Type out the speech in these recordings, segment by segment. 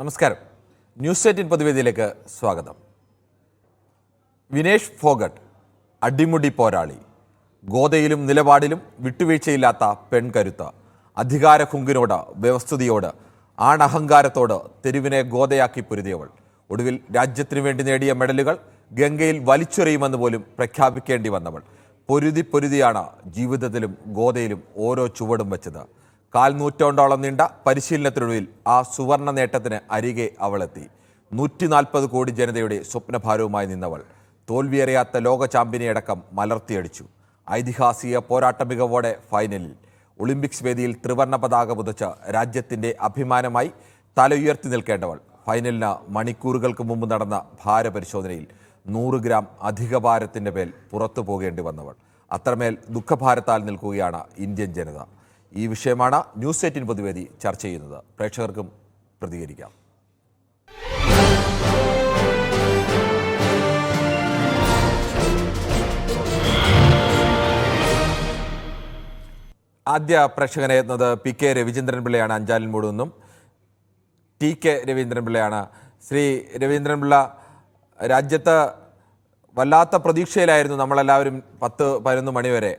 നമസ്കാരം. ന്യൂസ് 18 പൊതുവേദിയിലേക്ക് സ്വാഗതം. വിനേഷ് ഫോഗട്ട് അടിമുടി പോരാളി, ഗോദയിലും നിലപാടിലും വിട്ടുവീഴ്ചയില്ലാത്ത പെൺകരുത്ത്, അധികാര ഹുങ്കിനോട്, വ്യവസ്ഥിതിയോട്, ആണഹങ്കാരത്തോട് തെരുവിനെ ഗോദയാക്കി പൊരുതിയവൾ. ഒടുവിൽ രാജ്യത്തിനു വേണ്ടി നേടിയ മെഡലുകൾ ഗംഗയിൽ വലിച്ചെറിയുമെന്ന് പോലും പ്രഖ്യാപിക്കേണ്ടി വന്നവൾ. പൊരുതിയാണ് ജീവിതത്തിലും ഗോദയിലും ഓരോ ചുവടും വെച്ചത്. 4 നൂറ്റാണ്ടോളം നീണ്ട പരിശീലനത്തിനൊടുവിൽ ആ സുവർണ നേട്ടത്തിന് അരികെ അവളെത്തി. 140 കോടി ജനതയുടെ സ്വപ്നഭാരവുമായി നിന്നവൾ തോൽവിയറിയാത്ത ലോക ചാമ്പ്യനെയടക്കം മലർത്തിയടിച്ചു. ഐതിഹാസിക പോരാട്ട മികവോടെ ഫൈനലിൽ ഒളിമ്പിക്സ് വേദിയിൽ ത്രിവർണ്ണ പതാക പുതച്ച രാജ്യത്തിൻ്റെ അഭിമാനമായി തല ഉയർത്തി നിൽക്കേണ്ടവൾ. ഫൈനലിന് മണിക്കൂറുകൾക്ക് മുമ്പ് നടന്ന ഭാരപരിശോധനയിൽ 100 ഗ്രാം അധിക ഭാരത്തിൻ്റെ മേൽ പുറത്തു പോകേണ്ടി വന്നവൾ. അത്രമേൽ ദുഃഖഭാരത്താൽ നിൽക്കുകയാണ് ഇന്ത്യൻ ജനത. ഈ വിഷയമാണ് ന്യൂസ് 18 പൊതുവേദി ചർച്ച ചെയ്യുന്നത്. പ്രേക്ഷകർക്കും പ്രതികരിക്കാം. ആദ്യ പ്രേക്ഷകനെ എത്തുന്നത് പി.കെ. രവീന്ദ്രൻപിള്ളയാണ്. അഞ്ചാലിൻമൂട് നിന്നും ടി.കെ. രവീന്ദ്രൻപിള്ളയാണ്. ശ്രീ രവീന്ദ്രൻപിള്ള, രാജ്യത്ത് വല്ലാത്ത പ്രതീക്ഷയിലായിരുന്നു നമ്മളെല്ലാവരും 10-11 മണി വരെ.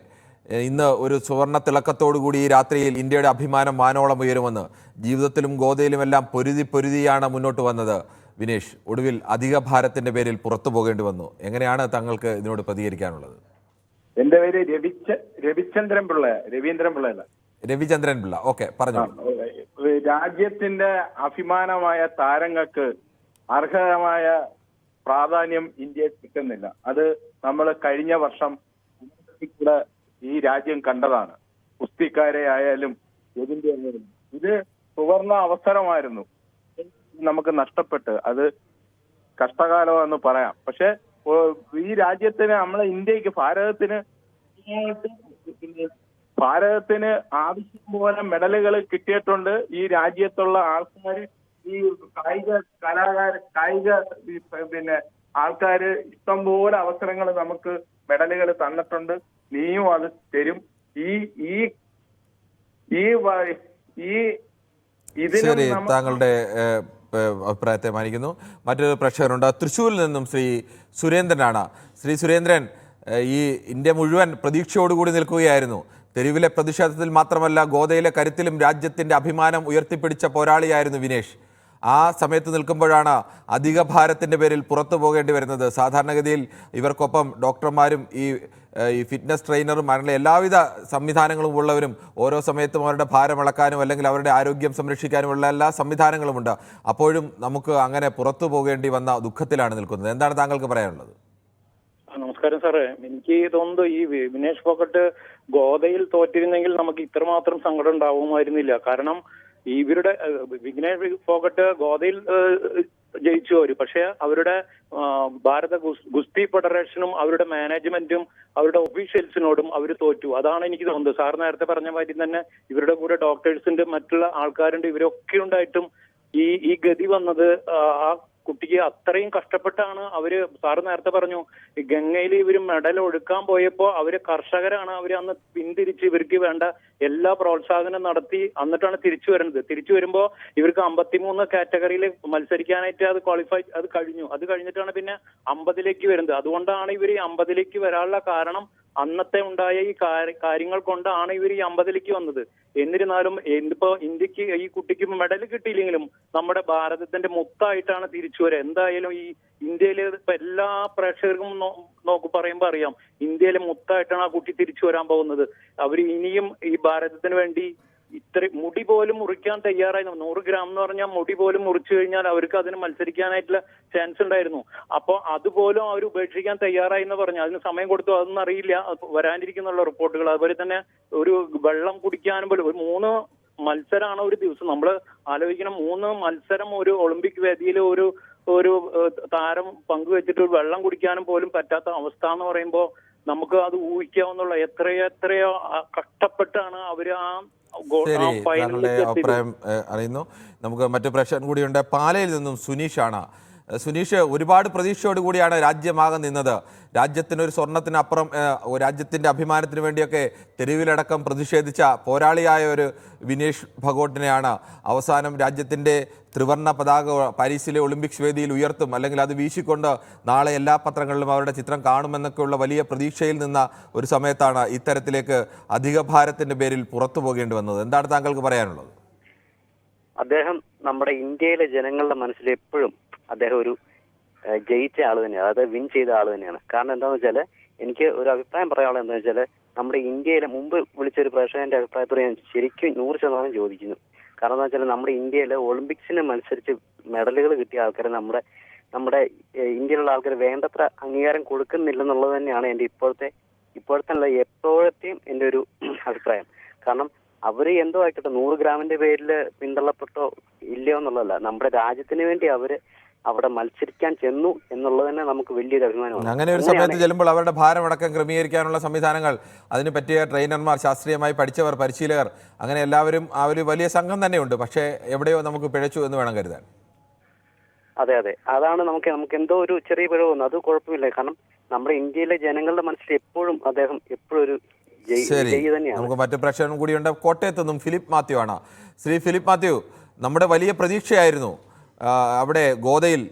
ഇന്ന് ഒരു സുവർണ തിളക്കത്തോടുകൂടി ഈ രാത്രിയിൽ ഇന്ത്യയുടെ അഭിമാനം വാനോളം ഉയരുമെന്ന്. ജീവിതത്തിലും ഗോദയിലുമെല്ലാം പൊരുതിയാണ് മുന്നോട്ട് വന്നത് വിനേഷ്. ഒടുവിൽ അധിക ഭാരത്തിന്റെ പേരിൽ പുറത്തു പോകേണ്ടി വന്നു. എങ്ങനെയാണ് താങ്കൾക്ക് ഇതിനോട് പ്രതികരിക്കാനുള്ളത്? എന്റെ പേര് രവിചന്ദ്രൻ പിള്ള. രവിചന്ദ്രൻ പിള്ള. ഓക്കെ, പറഞ്ഞു. രാജ്യത്തിന്റെ അഭിമാനമായ താരങ്ങൾക്ക് അർഹമായ പ്രാധാന്യം ഇന്ത്യയിൽ കിട്ടുന്നില്ല. അത് നമ്മൾ കഴിഞ്ഞ വർഷം കൂടെ ഈ രാജ്യം കണ്ടതാണ്. കുസ്തിക്കാരെ ആയാലും ഏതിന്റെ ആയാലും ഇത് സുവർണ അവസരമായിരുന്നു, നമുക്ക് നഷ്ടപ്പെട്ട്. അത് കഷ്ടകാലമെന്ന് പറയാം. പക്ഷെ ഈ രാജ്യത്തിന്, നമ്മളെ ഇന്ത്യക്ക്, ഭാരതത്തിന് ആവശ്യം പോലെ മെഡലുകൾ കിട്ടിയിട്ടുണ്ട്. ഈ രാജ്യത്തുള്ള ആൾക്കാർ, ഈ കായിക ആൾക്കാര് ഇഷ്ടംപോലെ അവസരങ്ങൾ നമുക്ക് മെഡലുകൾ തന്നിട്ടുണ്ട്. നീയും അത് തരും. ശരി, താങ്കളുടെ അഭിപ്രായത്തെ മാനിക്കുന്നു. മറ്റൊരു പ്രേക്ഷകരുണ്ട് തൃശ്ശൂരിൽ നിന്നും, ശ്രീ സുരേന്ദ്രനാണ്. ശ്രീ സുരേന്ദ്രൻ, ഈ ഇന്ത്യ മുഴുവൻ പ്രതീക്ഷയോടുകൂടി നിൽക്കുകയായിരുന്നു. തെരുവിലെ പ്രതിഷേധത്തിൽ മാത്രമല്ല, ഗോദയിലെ കരുത്തിലും രാജ്യത്തിന്റെ അഭിമാനം ഉയർത്തിപ്പിടിച്ച പോരാളിയായിരുന്നു വിനേഷ്. ആ സമയത്ത് നിൽക്കുമ്പോഴാണ് അധിക ഭാരത്തിന്റെ പേരിൽ പുറത്തു പോകേണ്ടി വരുന്നത്. സാധാരണഗതിയിൽ ഇവർക്കൊപ്പം ഡോക്ടർമാരും ഈ ഫിറ്റ്നസ് ട്രെയിനറും അങ്ങനെ എല്ലാവിധ സംവിധാനങ്ങളും ഉള്ളവരും ഓരോ സമയത്തും അവരുടെ ഭാരം അളക്കാനും അല്ലെങ്കിൽ അവരുടെ ആരോഗ്യം സംരക്ഷിക്കാനുമുള്ള എല്ലാ സംവിധാനങ്ങളുമുണ്ട്. അപ്പോഴും നമുക്ക് അങ്ങനെ പുറത്തു പോകേണ്ടി വന്ന ദുഃഖത്തിലാണ് നിൽക്കുന്നത്. എന്താണ് താങ്കൾക്ക് പറയാനുള്ളത്? നമസ്കാരം സാറേ. എനിക്ക് തോന്നുന്നത് ഈ വിനേഷ് ഫോഗട്ട് ഗോദയിൽ തോറ്റിരുന്നെങ്കിൽ നമുക്ക് ഇത്രമാത്രം സങ്കടം ഉണ്ടാവുമായിരുന്നില്ല. കാരണം ഇവരുടെ വിനേഷ് ഫോഗട്ട് ഗോദയിൽ ജയിച്ചു അവര്. പക്ഷെ അവരുടെ ഭാരത ഗുസ്തി ഫെഡറേഷനും അവരുടെ മാനേജ്മെന്റും അവരുടെ ഒഫീഷ്യൽസിനോടും അവർ തോറ്റു. അതാണ് എനിക്ക് തോന്നുന്നത്. സാർ നേരത്തെ പറഞ്ഞ മാതിരി തന്നെ ഇവരുടെ കൂടെ ഡോക്ടേഴ്സിന്റെ മറ്റുള്ള ആൾക്കാരുണ്ട്. ഇവരൊക്കെ ഉണ്ടായിട്ടും ഈ ഗതി വന്നത് ആ കുട്ടിക്ക് അത്രയും കഷ്ടപ്പെട്ടാണ് അവര്. സാറ് നേരത്തെ പറഞ്ഞു, ഗംഗയിൽ ഇവര് മെഡൽ ഒഴുക്കാൻ പോയപ്പോ അവര് കർഷകരാണ്. അവര് അന്ന് പിന്തിരിച്ച് ഇവർക്ക് വേണ്ട എല്ലാ പ്രോത്സാഹനം നടത്തി എന്നിട്ടാണ് തിരിച്ചു വരുന്നത്. തിരിച്ചു വരുമ്പോ ഇവർക്ക് 53 കാറ്റഗറിയിൽ മത്സരിക്കാനായിട്ട് അത് കഴിഞ്ഞു. അത് കഴിഞ്ഞിട്ടാണ് പിന്നെ 50ലേക്ക് വരുന്നത്. അതുകൊണ്ടാണ് ഇവർ 50ലേക്ക് വരാനുള്ള കാരണം. അന്നത്തെ ഉണ്ടായ ഈ കാര്യങ്ങൾ കൊണ്ടാണ് ഇവർ ഈ 50ലേക്ക് വന്നത്. എന്നിരുന്നാലും ഇന്നിപ്പോ ഇന്ത്യക്ക്, ഈ കുട്ടിക്ക് മെഡൽ കിട്ടിയില്ലെങ്കിലും നമ്മുടെ ഭാരതത്തിന്റെ മുത്തായിട്ടാണ് തിരിച്ചു വരിക. എന്തായാലും ഈ ഇന്ത്യയിലെ ഇപ്പൊ എല്ലാ പ്രേക്ഷകർക്കും പറയുമ്പോ അറിയാം, ഇന്ത്യയിലെ മുത്തായിട്ടാണ് ആ കുട്ടി തിരിച്ചു വരാൻ പോകുന്നത്. അവര് ഇനിയും ഈ ഭാരതത്തിന് വേണ്ടി ഇത്ര മുടി പോലും മുറിക്കാൻ തയ്യാറായി. 100 ഗ്രാം എന്ന് പറഞ്ഞാൽ മുടി പോലും മുറിച്ചു കഴിഞ്ഞാൽ അവർക്ക് അതിന് മത്സരിക്കാനായിട്ടുള്ള ചാൻസ് ഉണ്ടായിരുന്നു. അപ്പൊ അതുപോലും അവർ ഉപേക്ഷിക്കാൻ തയ്യാറായി എന്ന് പറഞ്ഞു. അതിന് സമയം കൊടുത്തു. അതൊന്നും അറിയില്ല, വരാനിരിക്കുന്നുള്ള റിപ്പോർട്ടുകൾ. അതുപോലെ തന്നെ ഒരു വെള്ളം കുടിക്കാനും പോലും, ഒരു 3 മത്സരമാണ് ഒരു ദിവസം. നമ്മൾ ആലോചിക്കണം, 3 മത്സരം ഒരു ഒളിമ്പിക് വേദിയിൽ ഒരു താരം പങ്കുവെച്ചിട്ട് ഒരു വെള്ളം കുടിക്കാനും പോലും പറ്റാത്ത അവസ്ഥ എന്ന് പറയുമ്പോൾ നമുക്ക് അത് ഊഹിക്കാവുന്നുള്ള എത്രയോ കഷ്ടപ്പെട്ടാണ് അവര് ആ താങ്കളുടെ അഭിപ്രായം അറിയുന്നു. നമുക്ക് മറ്റു പ്രേക്ഷകൻ കൂടിയുണ്ട്. പാലയിൽ നിന്നും സുനീഷാണ്. സുനീഷ്, ഒരുപാട് പ്രതീക്ഷയോടുകൂടിയാണ് രാജ്യമാകെ നിന്നത്. രാജ്യത്തിനൊരു സ്വർണത്തിനപ്പുറം രാജ്യത്തിൻ്റെ അഭിമാനത്തിന് വേണ്ടിയൊക്കെ തെരുവിലടക്കം പ്രതിഷേധിച്ച പോരാളിയായ ഒരു വിനേഷ് ഭഗോട്ടിനെയാണ് അവസാനം രാജ്യത്തിൻ്റെ ത്രിവർണ്ണ പതാക പാരീസിലെ ഒളിമ്പിക്സ് വേദിയിൽ ഉയർത്തും, അല്ലെങ്കിൽ അത് വീശിക്കൊണ്ട് നാളെ എല്ലാ പത്രങ്ങളിലും അവരുടെ ചിത്രം കാണുമെന്നൊക്കെയുള്ള വലിയ പ്രതീക്ഷയിൽ നിന്ന ഒരു സമയത്താണ് ഇത്തരത്തിലേക്ക് അധിക ഭാരത്തിൻ്റെ പേരിൽ പുറത്തു പോകേണ്ടി വന്നത്. എന്താണ് താങ്കൾക്ക് പറയാനുള്ളത്? അദ്ദേഹം നമ്മുടെ ഇന്ത്യയിലെ ജനങ്ങളുടെ മനസ്സിൽ എപ്പോഴും അദ്ദേഹം ഒരു ജയിച്ച ആൾ തന്നെയാണ്, അതായത് വിൻ ചെയ്ത ആൾ തന്നെയാണ്. കാരണം എന്താണെന്ന് വെച്ചാൽ എനിക്ക് ഒരു അഭിപ്രായം പറയാനുള്ളത് എന്താണെന്ന് വെച്ചാൽ നമ്മുടെ ഇന്ത്യയിലെ മുമ്പ് വിളിച്ചൊരു പ്രേക്ഷകന്റെ അഭിപ്രായത്തോട് ഞാൻ ശരിക്കും 100% യോജിക്കുന്നു. കാരണം എന്താ വെച്ചാൽ നമ്മുടെ ഇന്ത്യയിൽ ഒളിമ്പിക്സിന് മത്സരിച്ച് മെഡലുകൾ കിട്ടിയ ആൾക്കാരെ നമ്മുടെ ഇന്ത്യയിലുള്ള ആൾക്കാർ വേണ്ടത്ര അംഗീകാരം കൊടുക്കുന്നില്ലെന്നുള്ളത് തന്നെയാണ് എൻ്റെ ഇപ്പോഴത്തെ എപ്പോഴത്തെയും എൻ്റെ ഒരു അഭിപ്രായം. കാരണം അവര് എന്തോ ആയിക്കോട്ടെ 100 ഗ്രാമിന്റെ പേരിൽ പിന്തള്ളപ്പെട്ടോ ഇല്ലയോ എന്നുള്ളതല്ല, നമ്മുടെ രാജ്യത്തിന് വേണ്ടി അവര് അവിടെ മത്സരിക്കാൻ ചെന്നു എന്നുള്ളത് തന്നെ നമുക്ക് വലിയൊരു അഭിമാനമാണ്. അങ്ങനെ ഒരു സമയത്ത് ചെല്ലുമ്പോൾ അവരുടെ ഭാരമടക്കം ക്രമീകരിക്കാനുള്ള സംവിധാനങ്ങൾ, അതിന് പറ്റിയ ട്രെയിനർമാർ, ശാസ്ത്രീയമായി പഠിച്ചവർ, പരിശീലകർ, അങ്ങനെ എല്ലാവരും ആ ഒരു വലിയ സംഘം തന്നെയുണ്ട്. പക്ഷേ എവിടെയോ നമുക്ക് പിഴച്ചു എന്ന് വേണം കരുതാൻ. അതെ, അതാണ് നമുക്ക് എന്തോ ഒരു ചെറിയ പിഴവ് വന്നു. അത് കുഴപ്പമില്ല. കാരണം നമ്മുടെ ഇന്ത്യയിലെ ജനങ്ങളുടെ മനസ്സിൽ എപ്പോഴും അദ്ദേഹം എപ്പോഴും ഒരു ശരി, നമുക്ക് മറ്റു പ്രേക്ഷകനും കൂടിയുണ്ട്. കോട്ടയത്ത് നിന്നും ഫിലിപ്പ് മാത്യു ആണ്. ശ്രീ ഫിലിപ്പ് മാത്യു, നമ്മുടെ വലിയ പ്രതീക്ഷയായിരുന്നു അവിടെ ഗോദയിൽ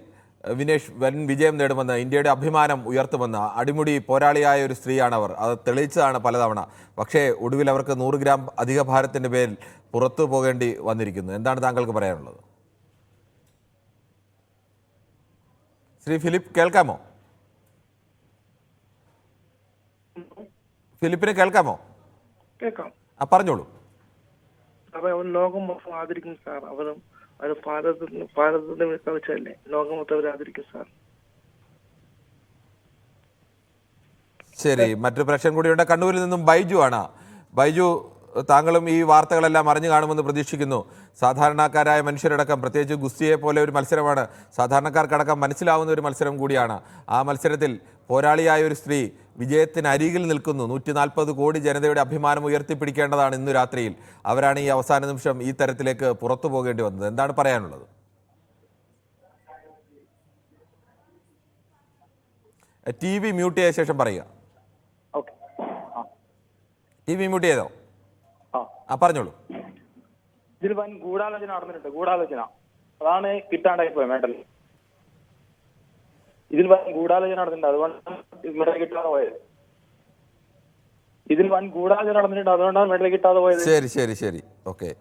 വിനേഷ് വൻ വിജയം നേടുമെന്ന്, ഇന്ത്യയുടെ അഭിമാനം ഉയർത്തുമെന്ന്. അടിമുടി പോരാളിയായ ഒരു സ്ത്രീയാണ് അവർ, അത് തെളിയിച്ചതാണ് പലതവണ. പക്ഷേ ഒടുവിൽ അവർക്ക് 100 ഗ്രാം അധിക ഭാരത്തിൻ്റെ പേരിൽ പുറത്തു പോകേണ്ടി വന്നിരിക്കുന്നു. എന്താണ് താങ്കൾക്ക് പറയാനുള്ളത്? ശ്രീ ഫിലിപ്പ്, കേൾക്കാമോ? ഫിലിപ്പിനെ കേൾക്കാമോ? കേൾക്കാം. പറഞ്ഞോളൂ. ലോകം മൊത്തം ആദരിക്കും സാർ. അത് ഭാരതത്തിന്റെ കവിച്ചല്ലേ, ലോകം മൊത്തം അവർ ആദരിക്കും സാർ. ശരി, മറ്റൊരു പ്രശ്നം കൂടിയുണ്ട്. കണ്ണൂരിൽ നിന്നും ബൈജു ആണ്. ബൈജു, താങ്കളും ഈ വാർത്തകളെല്ലാം അറിഞ്ഞു കാണുമെന്ന് പ്രതീക്ഷിക്കുന്നു. സാധാരണക്കാരായ മനുഷ്യരടക്കം, പ്രത്യേകിച്ച് ഗുസ്തിയെ പോലെ ഒരു മത്സരമാണ്, സാധാരണക്കാർക്കടക്കം മനസ്സിലാവുന്ന ഒരു മത്സരം കൂടിയാണ്. ആ മത്സരത്തിൽ പോരാളിയായ ഒരു സ്ത്രീ വിജയത്തിന് അരികിൽ നിൽക്കുന്നു. 140 കോടി ജനതയുടെ അഭിമാനം ഉയർത്തിപ്പിടിക്കേണ്ടതാണ് ഇന്നു രാത്രിയിൽ. അവരാണ് ഈ അവസാന നിമിഷം ഈ തരത്തിലേക്ക് പുറത്തു പോകേണ്ടി വന്നത്. എന്താണ് പറയാനുള്ളത്? TV മ്യൂട്ട് ചെയ്ത ശേഷം പറയുക. TV മ്യൂട്ട് ചെയ്തോ? പറഞ്ഞോളൂ. ഇതിൽ വൻ ഗൂഢാലോചന നടന്നിട്ടുണ്ട്. ഗൂഢാലോചന, അതാണ് കിട്ടാണ്ടായി പോയ മെഡൽ. ഇതിൽ വൻ ഗൂഢാലോചന നടന്നിട്ടുണ്ട്, അതുകൊണ്ടാണ് മെഡൽ കിട്ടാതെ പോയത്. അതുകൊണ്ടാണ് മെഡൽ കിട്ടാതെ പോയത്. ശരി, ഓക്കെ.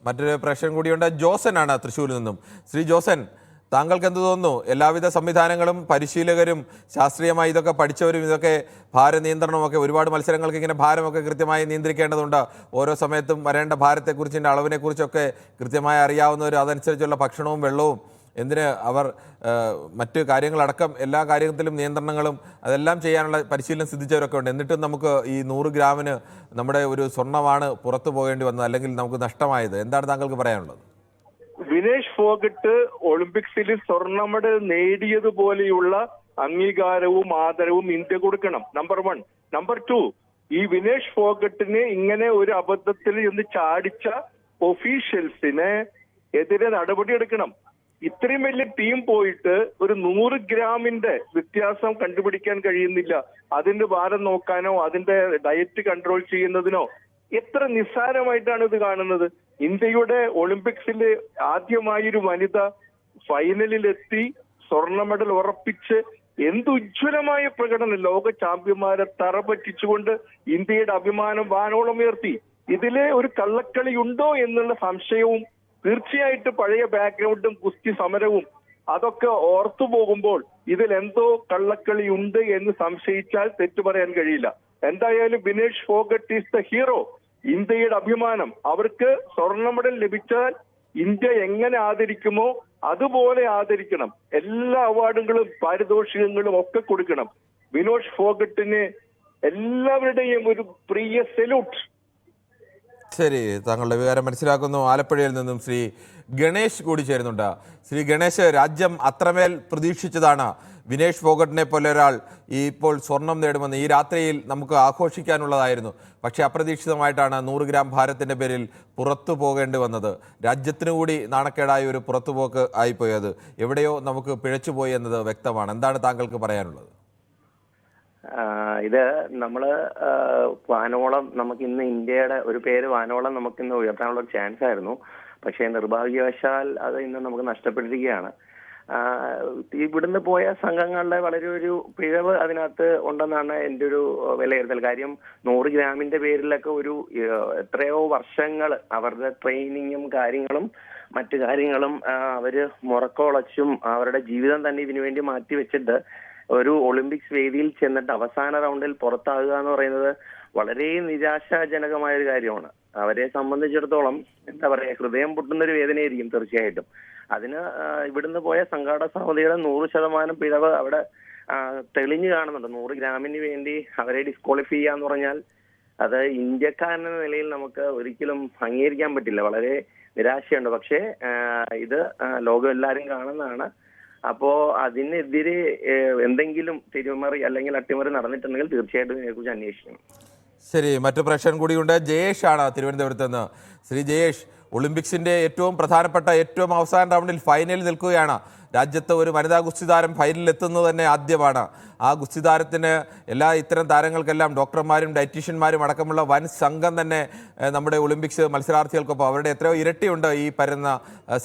മറ്റൊരു പ്രശ്നം കൂടിയുണ്ട്. ജോസൻ ആണ് തൃശ്ശൂരിൽ നിന്നും. ശ്രീ ജോസൻ, താങ്കൾക്ക് എന്ത് തോന്നുന്നു? എല്ലാവിധ സംവിധാനങ്ങളും, പരിശീലകരും, ശാസ്ത്രീയമായി ഇതൊക്കെ പഠിച്ചവരും, ഇതൊക്കെ ഭാരനിയന്ത്രണമൊക്കെ, ഒരുപാട് മത്സരങ്ങൾക്ക് ഇങ്ങനെ ഭാരമൊക്കെ കൃത്യമായി നിയന്ത്രിക്കേണ്ടതുണ്ട്. ഓരോ സമയത്തും വരേണ്ട ഭാരത്തെക്കുറിച്ചിൻ്റെ അളവിനെക്കുറിച്ചൊക്കെ കൃത്യമായി അറിയാവുന്നവർ, അതനുസരിച്ചുള്ള ഭക്ഷണവും വെള്ളവും, എന്തിന് അവർ മറ്റ് കാര്യങ്ങളടക്കം എല്ലാ കാര്യത്തിലും നിയന്ത്രണങ്ങളും അതെല്ലാം ചെയ്യാനുള്ള പരിശീലനം സിദ്ധിച്ചവരൊക്കെ ഉണ്ട്. എന്നിട്ടും നമുക്ക് ഈ 100 ഗ്രാമിന് നമ്മുടെ ഒരു സ്വർണ്ണമാണ് പുറത്തു പോകേണ്ടി വന്നത്, അല്ലെങ്കിൽ നമുക്ക് നഷ്ടമായത്. എന്താണ് താങ്കൾക്ക് പറയാനുള്ളത്? വിനേഷ് ഫോഗട്ട് ഒളിമ്പിക്സിൽ സ്വർണ്ണ മെഡൽ നേടിയതുപോലെയുള്ള അംഗീകാരവും ആദരവും ഇന്ത്യ കൊടുക്കണം. നമ്പർ 1. നമ്പർ 2, ഈ വിനേഷ് ഫോഗട്ടിന് ഇങ്ങനെ ഒരു അബദ്ധത്തിൽ എന്ന് ചാടിച്ച ഒഫീഷ്യൽസിന് എതിരെ നടപടിയെടുക്കണം. ഇത്രയും വലിയ ടീം പോയിട്ട് ഒരു 100 ഗ്രാമിന്റെ വ്യത്യാസം കണ്ടുപിടിക്കാൻ കഴിയുന്നില്ല. അതിന്റെ ഭാരം നോക്കാനോ അതിന്റെ ഡയറ്റ് കൺട്രോൾ ചെയ്യുന്നതിനോ എത്ര നിസ്സാരമായിട്ടാണ് ഇത് കാണുന്നത്. ഇന്ത്യയുടെ ഒളിമ്പിക്സിൽ ആദ്യമായൊരു വനിത ഫൈനലിലെത്തി സ്വർണ്ണ മെഡൽ ഉറപ്പിച്ച് എന്ത് ഉജ്ജ്വലമായ പ്രകടനം, ലോക ചാമ്പ്യന്മാരെ തറപറ്റിച്ചുകൊണ്ട് ഇന്ത്യയുടെ അഭിമാനം വാനോളം ഉയർത്തി. ഇതിലെ ഒരു കള്ളക്കളി ഉണ്ടോ എന്നുള്ള സംശയവും, തീർച്ചയായിട്ടും പഴയ ബാക്ക്ഗ്രൗണ്ടും ഗുസ്തി സമരവും അതൊക്കെ ഓർത്തു പോകുമ്പോൾ ഇതിൽ എന്തോ കള്ളക്കളി ഉണ്ട് എന്ന് സംശയിച്ചാൽ തെറ്റു പറയാൻ കഴിയില്ല. എന്തായാലും Vinesh Phogat is the hero, ഇന്ത്യയുടെ അഭിമാനം. അവർക്ക് സ്വർണ്ണ മെഡൽ ലഭിച്ചാൽ ഇന്ത്യ എങ്ങനെ ആദരിക്കുമോ അതുപോലെ ആദരിക്കണം. എല്ലാ അവാർഡുകളും പാരിതോഷികങ്ങളും ഒക്കെ കൊടുക്കണം. വിനോഷ് ഫോഗട്ടിന് എല്ലാവരുടെയും ഒരു പ്രിയ സല്യൂട്ട്. ശരി, താങ്കളുടെ വികാരം മനസ്സിലാക്കുന്നു. ആലപ്പുഴയിൽ നിന്നും ശ്രീ ഗണേഷ് കൂടി ചേരുന്നുണ്ട്. ശ്രീ ഗണേഷ്, രാജ്യം അത്രമേൽ പ്രതീക്ഷിച്ചതാണ് വിനേഷ് ഫോഗട്ടിനെ പോലെ ഒരാൾ ഇപ്പോൾ സ്വർണം നേടുമെന്ന്. ഈ രാത്രിയിൽ നമുക്ക് ആഘോഷിക്കാനുള്ളതായിരുന്നു. പക്ഷേ അപ്രതീക്ഷിതമായിട്ടാണ് 100 ഗ്രാം ഭാരത്തിൻ്റെ പേരിൽ പുറത്തു പോകേണ്ടി വന്നത്. രാജ്യത്തിനു കൂടി നാണക്കേടായ ഒരു പുറത്തുപോക്ക് ആയിപ്പോയത്. എവിടെയോ നമുക്ക് പിഴച്ചുപോയി എന്നത് വ്യക്തമാണ്. എന്താണ് താങ്കൾക്ക് പറയാനുള്ളത്? ഇത് നമ്മള് വാനോളം നമുക്ക് ഇന്ന് ഇന്ത്യയുടെ ഒരു പേര് വാനോളം നമുക്ക് ഇന്ന് ഉയർത്താനുള്ള ഒരു ചാൻസ് ആയിരുന്നു. പക്ഷേ നിർഭാഗ്യവശാൽ അത് ഇന്ന് നമുക്ക് നഷ്ടപ്പെട്ടിരിക്കുകയാണ്. ഇവിടുന്ന് പോയ സംഘങ്ങളുടെ വളരെ ഒരു പിഴവ് അതിനകത്ത് ഉണ്ടെന്നാണ് എൻ്റെ ഒരു വിലയിരുത്തൽ. കാര്യം 100 ഗ്രാമിന്റെ പേരിലൊക്കെ ഒരു എത്രയോ വർഷങ്ങൾ അവരുടെ ട്രെയിനിങ്ങും കാര്യങ്ങളും മറ്റു കാര്യങ്ങളും അവര് മുറക്കോളച്ചും അവരുടെ ജീവിതം തന്നെ ഇതിനു വേണ്ടി മാറ്റിവെച്ചിട്ട് ഒരു ഒളിമ്പിക്സ് വേദിയിൽ ചെന്നിട്ട് അവസാന റൗണ്ടിൽ പുറത്താകുക എന്ന് പറയുന്നത് വളരെ നിരാശാജനകമായ ഒരു കാര്യമാണ്. അവരെ സംബന്ധിച്ചിടത്തോളം എന്താ പറയാ, ഹൃദയം പൊട്ടുന്ന ഒരു വേദനയായിരിക്കും തീർച്ചയായിട്ടും. അതിന് ഇവിടുന്ന് പോയ സംഘാടക സമിതിയുടെ 100% പിഴവ് അവിടെ തെളിഞ്ഞു കാണുന്നുണ്ട്. 100 ഗ്രാമിന് വേണ്ടി അവരെ ഡിസ്ക്വാളിഫൈ ചെയ്യാന്ന് പറഞ്ഞാൽ അത് ഇന്ത്യക്കാരൻ എന്ന നിലയിൽ നമുക്ക് ഒരിക്കലും അംഗീകരിക്കാൻ പറ്റില്ല. വളരെ നിരാശയുണ്ട്. പക്ഷേ ഇത് ലോകം എല്ലാവരും കാണുന്നതാണ്. അപ്പോ അതിനെതിരെ എന്തെങ്കിലും തിരിമറി അല്ലെങ്കിൽ അട്ടിമറി നടന്നിട്ടുണ്ടെങ്കിൽ തീർച്ചയായിട്ടും ഇതിനെക്കുറിച്ച് അന്വേഷിക്കണം. ശരി, മറ്റു പ്രേക്ഷകൻ കൂടിയുണ്ട്. ജയേഷ് ആണ് തിരുവനന്തപുരത്ത് നിന്ന്. ശ്രീ ജയേഷ്, ഒളിമ്പിക്സിന്റെ ഏറ്റവും പ്രധാനപ്പെട്ട ഏറ്റവും അവസാന റൗണ്ടിൽ ഫൈനലിൽ നിൽക്കുകയാണ്. രാജ്യത്ത് ഒരു വനിതാ ഗുസ്തിതാരം ഫൈനലിൽ എത്തുന്നത് തന്നെ ആദ്യമാണ്. ആ ഗുസ്തിതാരത്തിന് ഇത്തരം താരങ്ങൾക്കെല്ലാം ഡോക്ടർമാരും ഡയറ്റീഷ്യന്മാരും അടക്കമുള്ള വൻ സംഘം തന്നെ നമ്മുടെ ഒളിമ്പിക്സ് മത്സരാർത്ഥികൾക്കൊപ്പം അവരുടെ എത്രയോ ഇരട്ടിയുണ്ട് ഈ പരന്ന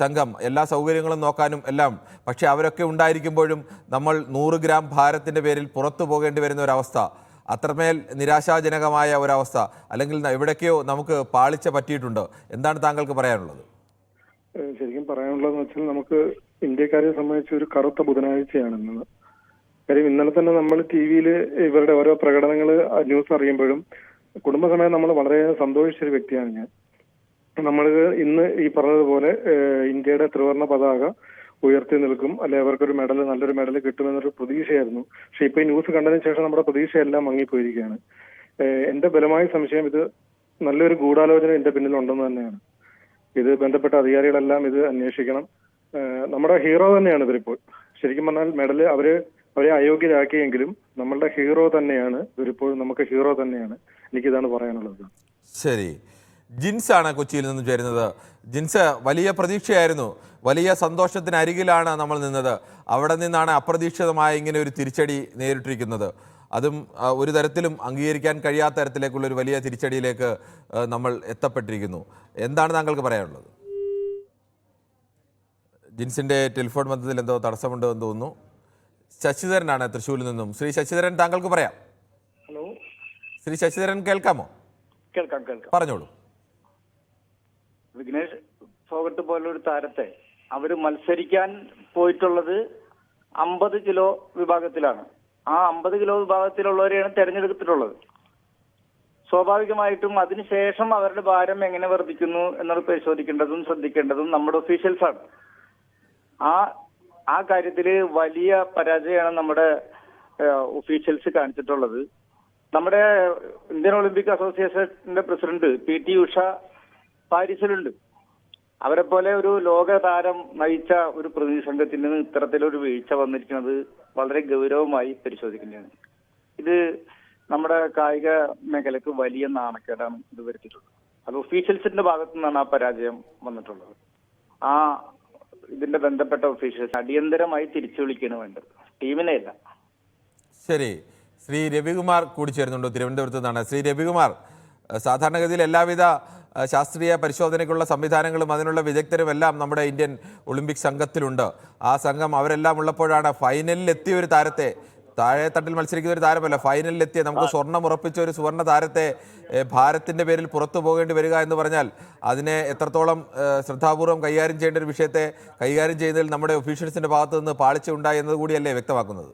സംഘം, എല്ലാ സൗകര്യങ്ങളും നോക്കാനും എല്ലാം. പക്ഷേ അവരൊക്കെ ഉണ്ടായിരിക്കുമ്പോഴും നമ്മൾ 100 ഗ്രാം ഭാരത്തിൻ്റെ പേരിൽ പുറത്തു പോകേണ്ടി വരുന്ന ഒരവസ്ഥ, അത്രമേൽ നിരാശാജനകമായ ഒരവസ്ഥ, അല്ലെങ്കിൽ എവിടേക്കോ നമുക്ക് പാളിച്ച പറ്റിയിട്ടുണ്ട്. എന്താണ് താങ്കൾക്ക് പറയാനുള്ളത്? ശരിക്കും പറയാനുള്ളതെന്ന് വെച്ചാൽ നമുക്ക് ഇന്ത്യക്കാരെ സംബന്ധിച്ച് ഒരു കറുത്ത ബുധനാഴ്ചയാണ് ഇന്ന്. കാര്യം ഇന്നലെ തന്നെ നമ്മൾ TV-യിൽ ഇവരുടെ ഓരോ പ്രകടനങ്ങൾ ന്യൂസ് അറിയുമ്പോഴും കുടുംബസമയം നമ്മൾ വളരെ സന്തോഷിച്ചൊരു വ്യക്തിയാണ് ഞാൻ. നമ്മൾ ഇന്ന് ഈ പറഞ്ഞതുപോലെ ഇന്ത്യയുടെ ത്രിവർണ്ണ പതാക ഉയർത്തി നിൽക്കും, അല്ലെ അവർക്കൊരു മെഡൽ, നല്ലൊരു മെഡൽ കിട്ടുമെന്നൊരു പ്രതീക്ഷയായിരുന്നു. പക്ഷെ ഇപ്പൊ ഈ ന്യൂസ് കണ്ടതിന് ശേഷം നമ്മുടെ പ്രതീക്ഷയെല്ലാം മങ്ങിപ്പോയിരിക്കുകയാണ്. എന്റെ ബലമായ സംശയം ഇത് നല്ലൊരു ഗൂഢാലോചന എന്റെ പിന്നിലുണ്ടെന്ന് തന്നെയാണ്. ഇത് ബന്ധപ്പെട്ട അധികാരികളെല്ലാം ഇത് അന്വേഷിക്കണം. നമ്മുടെ ഹീറോ തന്നെയാണ് ഇവരിപ്പോൾ. ശരിക്കും പറഞ്ഞാൽ മെഡല് അവരെ അയോഗ്യരാക്കിയെങ്കിലും നമ്മളുടെ ഹീറോ തന്നെയാണ് ഇവരിപ്പോൾ. നമുക്ക് ഹീറോ തന്നെയാണ്. എനിക്കിതാണ് പറയാനുള്ളത്. ശരി, ജിൻസ് ആണ് കൊച്ചിയിൽ നിന്ന് ചേരുന്നത്. ജിൻസ്, വലിയ പ്രതീക്ഷയായിരുന്നു, വലിയ സന്തോഷത്തിനരികിലാണ് നമ്മൾ നിന്നത്. അവിടെ നിന്നാണ് അപ്രതീക്ഷിതമായ ഇങ്ങനെ ഒരു തിരിച്ചടി നേരിട്ടിരിക്കുന്നത്. അതും ഒരു തരത്തിലും അംഗീകരിക്കാൻ കഴിയാത്ത തരത്തിലേക്കുള്ള ഒരു വലിയ തിരിച്ചടിയിലേക്ക് നമ്മൾ എത്തപ്പെട്ടിരിക്കുന്നു. എന്താണ് താങ്കൾക്ക് പറയാനുള്ളത്? ജിൻസിന്റെ ടെലിഫോൺ ബന്ധത്തിൽ എന്തോ തടസ്സമുണ്ടെന്ന് തോന്നുന്നു. ശശിധരനാണ് തൃശ്ശൂരിൽ നിന്നും. ശ്രീ ശശിധരൻ, താങ്കൾക്ക് പറയാം. ഹലോ, ശ്രീ ശശിധരൻ, കേൾക്കാമോ? കേൾക്കാം. പറഞ്ഞോളൂ. വിഘ്നേഷ് ഫോഗട്ട് പോലൊരു താരത്തെ അവര് മത്സരിക്കാൻ പോയിട്ടുള്ളത് 50 കിലോ വിഭാഗത്തിലാണ്. ആ 50 കിലോ വിഭാഗത്തിലുള്ളവരെയാണ് തെരഞ്ഞെടുത്തിട്ടുള്ളത്. സ്വാഭാവികമായിട്ടും അതിനുശേഷം അവരുടെ ഭാരം എങ്ങനെ വർദ്ധിക്കുന്നു എന്നത് പരിശോധിക്കേണ്ടതും ശ്രദ്ധിക്കേണ്ടതും നമ്മുടെ ഒഫീഷ്യൽസാണ്. ആ കാര്യത്തില് വലിയ പരാജയമാണ് നമ്മുടെ ഒഫീഷ്യൽസ് കാണിച്ചിട്ടുള്ളത്. നമ്മുടെ ഇന്ത്യൻ ഒളിമ്പിക് അസോസിയേഷന്റെ പ്രസിഡന്റ് PT ഉഷ പാരീസിലുണ്ട്. അവരെ പോലെ ഒരു ലോക താരം നയിച്ച ഒരു പ്രതിനിധി സംഘത്തിന് ഇത്തരത്തിലൊരു വീഴ്ച വന്നിരിക്കുന്നത് വളരെ ഗൗരവമായി പരിശോധിക്കേണ്ടതാണ്. ഇത് നമ്മുടെ കായിക മേഖലക്ക് വലിയ നാണക്കേടാണ് ഇത് വരുത്തിയിട്ടുള്ളത്. അത് ഒഫീഷ്യൽസിന്റെ ഭാഗത്തു നിന്നാണ് ആ പരാജയം വന്നിട്ടുള്ളത്. ഇതിന്റെ ബന്ധപ്പെട്ട ഒഫീഷ്യൽസ് അടിയന്തരമായി തിരിച്ചു വിളിക്കുകയാണ് വേണ്ടത്, ടീമിനെ അല്ല. ശരി, ശ്രീ രവികുമാർ കൂടി ചേരുന്നുണ്ടോ തിരുവനന്തപുരത്ത് നിന്നാണ്. ശ്രീ രവികുമാർ, സാധാരണഗതിയിൽ എല്ലാവിധ ശാസ്ത്രീയ പരിശോധനയ്ക്കുള്ള സംവിധാനങ്ങളും അതിനുള്ള വിദഗ്ധരും എല്ലാം നമ്മുടെ ഇന്ത്യൻ ഒളിമ്പിക് സംഘത്തിലുണ്ട്. ആ സംഘം അവരെല്ലാം ഉള്ളപ്പോഴാണ് ഫൈനലിൽ എത്തിയ ഒരു താരത്തെ, താഴെ തട്ടിൽ മത്സരിക്കുന്ന ഒരു താരമല്ല, ഫൈനലിലെത്തിയ നമുക്ക് സ്വർണം ഉറപ്പിച്ച ഒരു സുവർണ്ണ താരത്തെ ഭാരത്തിന്റെ പേരിൽ പുറത്തു പോകേണ്ടി വരിക എന്ന് പറഞ്ഞാൽ അതിനെ എത്രത്തോളം ശ്രദ്ധാപൂർവം കൈകാര്യം ചെയ്യേണ്ട ഒരു വിഷയത്തെ കൈകാര്യം ചെയ്യുന്നതിൽ നമ്മുടെ ഒഫീഷ്യൽസിന്റെ ഭാഗത്തു നിന്ന് പാളിച്ച ഉണ്ടായി എന്നത് കൂടിയല്ലേ വ്യക്തമാക്കുന്നത്?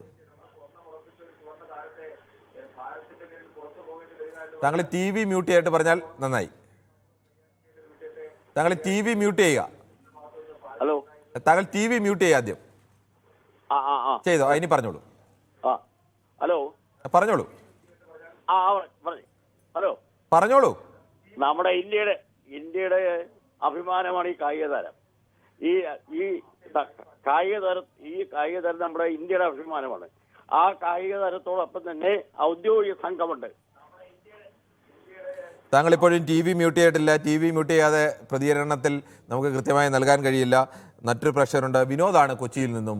താങ്കൾ TV മ്യൂട്ട് ചെയ്യായിട്ട് പറഞ്ഞാൽ നന്നായി. താങ്കൾ TV മ്യൂട്ട് ചെയ്യുക. ഹലോ, താങ്കൾ TV മ്യൂട്ട് ചെയ്യുക ആദ്യം. ചെയ്തോ? ഇനി പറഞ്ഞോളൂ. ഹലോ, പറഞ്ഞോളൂ. ഹലോ, പറഞ്ഞോളൂ. നമ്മുടെ ഇന്ത്യയുടെ ഇന്ത്യയുടെ അഭിമാനമാണ് ഈ കായിക താരം. ഈ ഈ കായിക താരം നമ്മുടെ ഇന്ത്യയുടെ അഭിമാനമാണ്. ആ കായിക താരത്തോടൊപ്പം തന്നെ ഔദ്യോഗിക സംഘമുണ്ട്. താങ്കൾ ഇപ്പോഴും ടി വി മ്യൂട്ട് ചെയ്തിട്ടില്ല. ടി വി മ്യൂട്ട് ചെയ്യാതെ പ്രതികരണത്തിൽ നമുക്ക് കൃത്യമായി നൽകാൻ കഴിയില്ല. മറ്റൊരു പ്രഷറുണ്ട്. വിനോദാണ് കൊച്ചിയിൽ നിന്നും.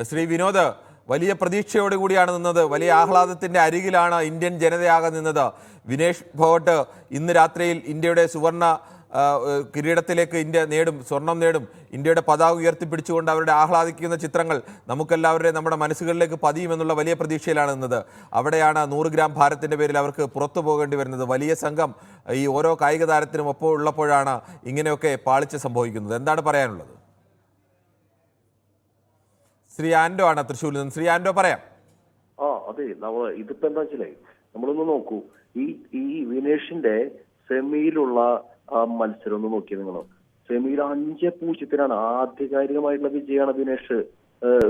ശ്രീ വിനോദ്, വലിയ പ്രതീക്ഷയോടുകൂടിയാണ് നിന്നത്. വലിയ ആഹ്ലാദത്തിൻ്റെ അരികിലാണ് ഇന്ത്യൻ ജനതയാകെ നിന്നത്. വിനേഷ് ഫോഗട്ട് ഇന്ന് രാത്രിയിൽ ഇന്ത്യയുടെ സുവർണ കിരീടത്തിലേക്ക് ഇന്ത്യ സ്വർണം നേടും. ഇന്ത്യയുടെ പതാക ഉയർത്തിപ്പിടിച്ചുകൊണ്ട് അവരുടെ ആഹ്ലാദിക്കുന്ന ചിത്രങ്ങൾ നമുക്കെല്ലാവരുടെയും നമ്മുടെ മനസ്സുകളിലേക്ക് പതിയുമെന്നുള്ള വലിയ പ്രതീക്ഷയിലാണ് നിന്നത്. അവിടെയാണ് 100 ഗ്രാം ഭാരത്തിൻ്റെ പേരിൽ അവർക്ക് പുറത്തു പോകേണ്ടി വരുന്നത്. വലിയ സംഘം ഈ ഓരോ കായിക താരത്തിനും ഒപ്പം ഉള്ളപ്പോഴാണ് ഇങ്ങനെയൊക്കെ പാളിച്ച സംഭവിക്കുന്നത്. എന്താണ് പറയാനുള്ളത്? ശ്രീ ആൻഡോ ആണ് തൃശ്ശൂരിൽ നിന്ന്. ശ്രീ ആൻഡോ, പറയാം. അതെ, ഇതിപ്പോ എന്താ വെച്ചാലേ, നമ്മളൊന്ന് നോക്കൂ, ഈ വിനേഷിന്റെ സെമിയിലുള്ള ആ മത്സരം ഒന്ന് നോക്കിയത് നിങ്ങൾ. സെമിയിൽ 5-0 ആധികാരികമായിട്ടുള്ള വിജയമാണ് വിനേഷ്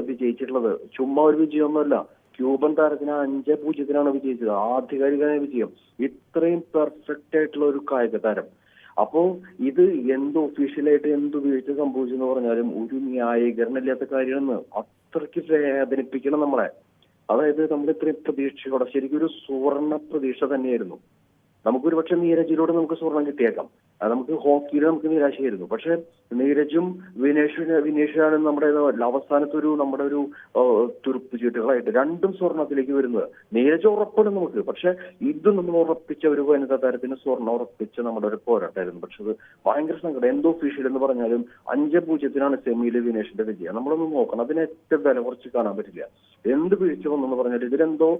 വിജയിച്ചിട്ടുള്ളത്. ചുമ്മാ ഒരു വിജയമൊന്നുമല്ല. ക്യൂബൻ താരത്തിന് 5-0 വിജയിച്ചത്. ആധികാരികമായ വിജയം. ഇത്രയും പെർഫെക്റ്റ് ആയിട്ടുള്ള ഒരു കായിക താരം. അപ്പോ ഇത് എന്ത് ഒഫീഷ്യലായിട്ട് എന്ത് വീഴ്ച സംഭവിച്ചെന്ന് പറഞ്ഞാലും ഒരു ന്യായീകരണമില്ലാത്ത കാര്യമെന്ന് അത്രയ്ക്ക് വേദനിപ്പിക്കണം നമ്മളെ. അതായത് നമ്മൾ ഇത്രയും പ്രതീക്ഷയോടെ, ശരിക്കും ഒരു സുവർണ പ്രതീക്ഷ തന്നെയായിരുന്നു. നമുക്കൊരു പക്ഷെ നീരജിലൂടെ നമുക്ക് സ്വർണം കിട്ടിയേക്കാം. നമുക്ക് ഹോക്കിയിൽ നമുക്ക് നിരാശയായിരുന്നു. പക്ഷെ നീരജും വിനേഷാണ് നമ്മുടെ അവസാനത്തെ നമ്മുടെ ഒരു തുറുപ്പ് ചീട്ടുകളായിട്ട് രണ്ടും സ്വർണത്തിലേക്ക് വരുന്നത്. നീരജ് ഉറപ്പാണ് നമുക്ക്. പക്ഷെ ഇത് നമ്മൾ ഉറപ്പിച്ച ഒരു വനിതാ താരത്തിന് സ്വർണം ഉറപ്പിച്ച നമ്മുടെ ഒരു പോരാട്ടമായിരുന്നു. പക്ഷെ അത് ഭയങ്കര സങ്കടം. എന്തോ ഒഫീഷ്യൽ എന്ന് പറഞ്ഞാലും 5-0 സെമിയിലെ വിനേഷിന്റെ വിജയം. നമ്മളൊന്ന് നോക്കണം. അതിന് ഏറ്റവും വില കുറച്ച് കാണാൻ പറ്റില്ല. എന്ത് വീഴ്ച വന്നെന്ന് പറഞ്ഞാൽ ഇതിലെന്തോ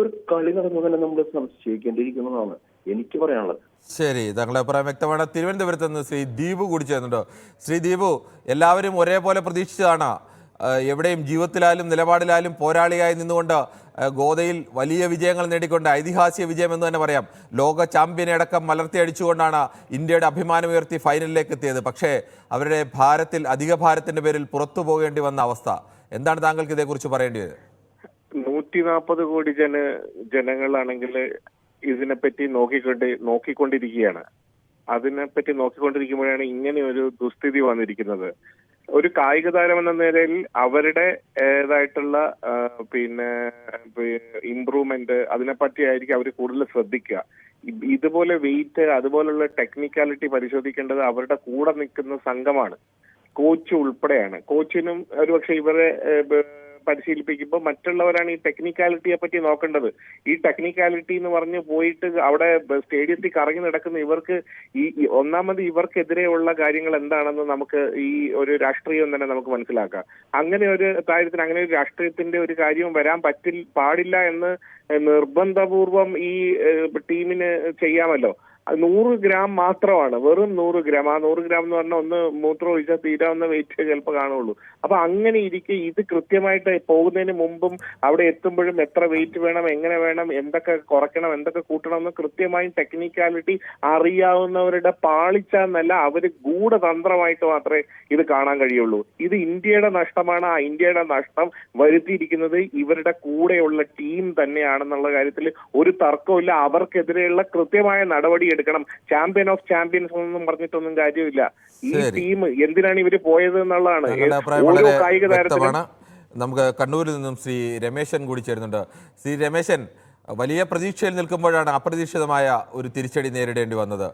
ഒരു കളി നടന്നു തന്നെ നമ്മൾ സംശയിക്കേണ്ടിയിരിക്കുന്നതാണ് എനിക്ക് പറയാനുള്ളത്. ശരി, താങ്കളുടെ അഭിപ്രായം വ്യക്തമാണ്. തിരുവനന്തപുരത്ത് നിന്ന് ശ്രീ ദീപു കൂടി ചേർന്നുണ്ടോ? ശ്രീ ദീപു, എല്ലാവരും ഒരേപോലെ പ്രതീക്ഷിച്ചതാണ്. എവിടെയും ജീവിതത്തിലായാലും നിലപാടിലായാലും പോരാളിയായി നിന്നുകൊണ്ട് ഗോദയിൽ വലിയ വിജയങ്ങൾ നേടിക്കൊണ്ട് ഐതിഹാസിക വിജയം എന്ന് തന്നെ പറയാം. ലോക ചാമ്പ്യനെ അടക്കം മലർത്തി അടിച്ചുകൊണ്ടാണ് ഇന്ത്യയുടെ അഭിമാനം ഉയർത്തി ഫൈനലിലേക്ക് എത്തിയത്. പക്ഷേ അവരുടെ അധിക ഭാരത്തിന്റെ പേരിൽ പുറത്തു പോകേണ്ടി വന്ന അവസ്ഥ എന്താണ്? താങ്കൾക്ക് ഇതേക്കുറിച്ച് പറയേണ്ടത്? 140 കോടി ജനങ്ങളാണെങ്കിൽ ഇതിനെപ്പറ്റി നോക്കിക്കൊണ്ടിരിക്കുകയാണ്. അതിനെപ്പറ്റി നോക്കിക്കൊണ്ടിരിക്കുമ്പോഴാണ് ഇങ്ങനെ ഒരു ദുസ്ഥിതി വന്നിരിക്കുന്നത്. ഒരു കായിക താരം എന്ന നിലയിൽ അവരുടേതായിട്ടുള്ള ഇംപ്രൂവ്മെന്റ് അതിനെപ്പറ്റി ആയിരിക്കും അവർ കൂടുതൽ ശ്രദ്ധിക്കുക. ഇതുപോലെ വെയിറ്റ് അതുപോലുള്ള ടെക്നിക്കാലിറ്റി പരിശോധിക്കേണ്ടത് അവരുടെ കൂടെ നിൽക്കുന്ന സംഘമാണ്, കോച്ച് ഉൾപ്പെടെയാണ്. കോച്ചിനും ഒരുപക്ഷെ ഇവരെ പരിശീലിപ്പിക്കുമ്പോൾ മറ്റുള്ളവരാണ് ഈ ടെക്നിക്കാലിറ്റിയെ പറ്റി നോക്കേണ്ടത്. ഈ ടെക്നിക്കാലിറ്റി എന്ന് പറഞ്ഞ് പോയിട്ട് അവിടെ സ്റ്റേഡിയത്തിൽ കറങ്ങി നടക്കുന്ന ഇവർക്ക് ഒന്നാമത് ഇവർക്കെതിരെയുള്ള കാര്യങ്ങൾ എന്താണെന്ന് നമുക്ക് ഈ ഒരു രാഷ്ട്രീയം തന്നെ നമുക്ക് മനസ്സിലാക്കാം. അങ്ങനെ ഒരു കാര്യത്തിന് അങ്ങനെ ഒരു രാഷ്ട്രീയത്തിന്റെ ഒരു കാര്യവും വരാൻ പാടില്ല എന്ന് നിർബന്ധപൂർവം ഈ ടീമിന് ചെയ്യാമല്ലോ. 100 ഗ്രാം മാത്രമാണ്, വെറും 100 ഗ്രാം. ആ 100 ഗ്രാം എന്ന് പറഞ്ഞാൽ ഒന്ന് മൂത്രം ഒഴിച്ചാൽ തീരാവുന്ന വെയിറ്റ് ചിലപ്പോൾ കാണുള്ളൂ. അപ്പൊ അങ്ങനെ ഇരിക്കെ ഇത് കൃത്യമായിട്ട് പോകുന്നതിന് മുമ്പും അവിടെ എത്തുമ്പോഴും എത്ര വെയിറ്റ് വേണം, എങ്ങനെ വേണം, എന്തൊക്കെ കുറയ്ക്കണം, എന്തൊക്കെ കൂട്ടണം എന്ന് കൃത്യമായും ടെക്നിക്കാലിറ്റി അറിയാവുന്നവരുടെ പാളിച്ച എന്നല്ല, അവര് ഗൂഢതന്ത്രമായിട്ട് മാത്രമേ ഇത് കാണാൻ കഴിയുള്ളൂ. ഇത് ഇന്ത്യയുടെ നഷ്ടമാണ്. ആ ഇന്ത്യയുടെ നഷ്ടം വരുത്തിയിരിക്കുന്നത് ഇവരുടെ കൂടെയുള്ള ടീം തന്നെയാണെന്നുള്ള കാര്യത്തിൽ ഒരു തർക്കമില്ല. അവർക്കെതിരെയുള്ള കൃത്യമായ നടപടി എടുക്കണം. ചാമ്പ്യൻ ഓഫ് ചാമ്പ്യൻസ് ഒന്നും പറഞ്ഞിട്ടൊന്നും കാര്യമില്ല. ഈ ടീം എന്തിനാണ് ഇവര് പോയത് എന്നുള്ളതാണ്. ഓരോ കായിക താരത്തിലും നമുക്ക് കണ്ണൂരിൽ നിന്നും ശ്രീ രമേശൻ കൂടി ചേരുന്നുണ്ട്. ശ്രീ രമേശൻ, വലിയ പ്രതീക്ഷയിൽ നിൽക്കുമ്പോഴാണ് അപ്രതീക്ഷിതമായ ഒരു തിരിച്ചടി നേരിടേണ്ടി വന്നത്.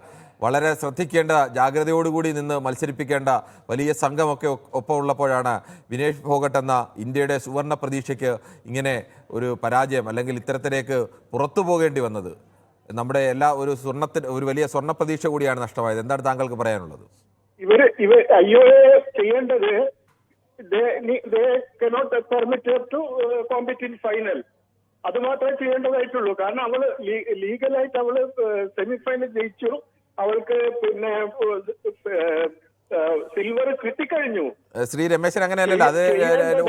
വളരെ ശ്രദ്ധിക്കേണ്ട, ജാഗ്രതയോടുകൂടി നിന്ന് മത്സരിപ്പിക്കേണ്ട വലിയ സംഘമൊക്കെ ഒപ്പം ഉള്ളപ്പോഴാണ് വിനേഷ് ഫോഗട്ട് എന്ന ഇന്ത്യയുടെ സുവർണ പ്രതീക്ഷയ്ക്ക് ഇങ്ങനെ ഒരു പരാജയം അല്ലെങ്കിൽ ഇത്തരത്തിലേക്ക് പുറത്തു പോകേണ്ടി വന്നത്. നമ്മുടെ ഒരു വലിയ സ്വർണ്ണ പ്രതീക്ഷ കൂടിയാണ് നഷ്ടമായത്. എന്താണ് താങ്കൾക്ക് പറയാനുള്ളത്? ഇവർ അയ്യോ ചെയ്യേണ്ടത് ഫൈനൽ അത് മാത്രമേ ചെയ്യേണ്ടതായിട്ടുള്ളൂ. കാരണം അവള് ലീഗലായിട്ട് അവള് സെമിഫൈനൽ ജയിച്ചു. അവൾക്ക് സിൽവർ കിട്ടിക്കഴിഞ്ഞു. ശ്രീ രമേശൻ, അങ്ങനെയല്ലല്ലോ. അത്